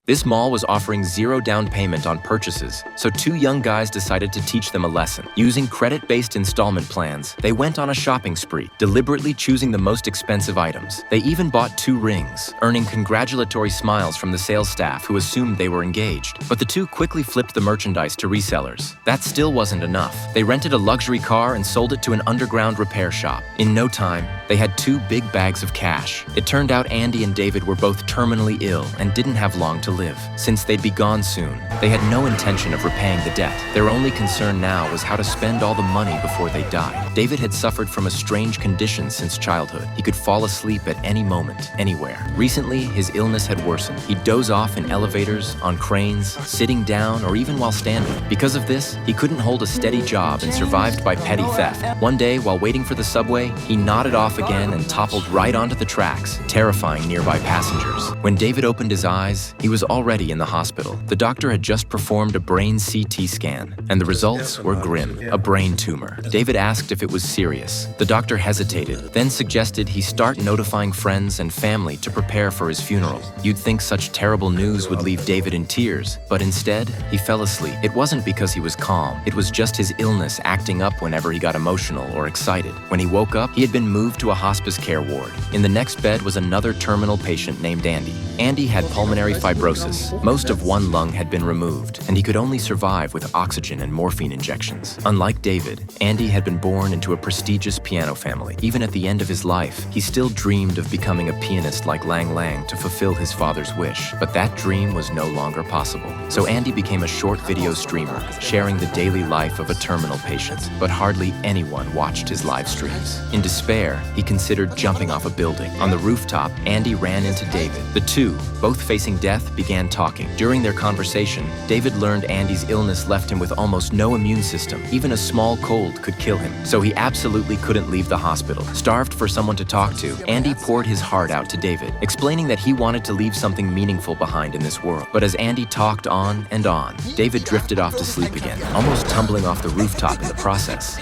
This mall was offering zero down payment on purchases, so two young guys decided to teach them a lesson. Using credit-based installment plans, they went on a shopping spree, deliberately choosing the most expensive items. They even bought 2 rings, earning congratulatory smiles from the sales staff who assumed they were engaged. But the two quickly flipped the merchandise to resellers. That still wasn't enough. They rented a luxury car and sold it to an underground repair shop. In no time, they had 2 big bags of cash. It turned out Andy and David were both terminally ill and didn't have long to live. Since they'd be gone soon, they had no intention of repaying the debt. Their only concern now was how to spend all the money before they died. David had suffered from a strange condition since childhood. He could fall asleep at any moment, anywhere. Recently, his illness had worsened. He'd doze off in elevators, on cranes, sitting down, or even while standing. Because of this, he couldn't hold a steady job and survived by petty theft. One day, while waiting for the subway, he nodded off again and toppled right onto the tracks, terrifying nearby passengers. When David opened his eyes, he was already in the hospital. The doctor had just performed a brain CT scan, and the results were grim, a brain tumor. David asked if it was serious. The doctor hesitated, then suggested he start notifying friends and family to prepare for his funeral. You'd think such terrible news would leave David in tears, but instead, he fell asleep. It wasn't because he was calm. It was just his illness acting up whenever he got emotional or excited. When he woke up, he had been moved to a hospice care ward. In the next bed was another terminal patient named Andy. Andy had pulmonary fibrosis. Most of one lung had been removed, and he could only survive with oxygen and morphine injections. Unlike David, Andy had been born into a prestigious piano family. Even at the end of his life, he still dreamed of becoming a pianist like Lang Lang to fulfill his father's wish. But that dream was no longer possible. So Andy became a short video streamer, sharing the daily life of a terminal patient. But hardly anyone watched his live streams. In despair, he considered jumping off a building. On the rooftop, Andy ran into David. The two, both facing death, began talking. During their conversation, David learned Andy's illness left him with almost no immune system. Even a small cold could kill him, so he absolutely couldn't leave the hospital. Starved for someone to talk to, Andy poured his heart out to David, explaining that he wanted to leave something meaningful behind in this world. But as Andy talked on and on, David drifted off to sleep again, almost tumbling off the rooftop in the process.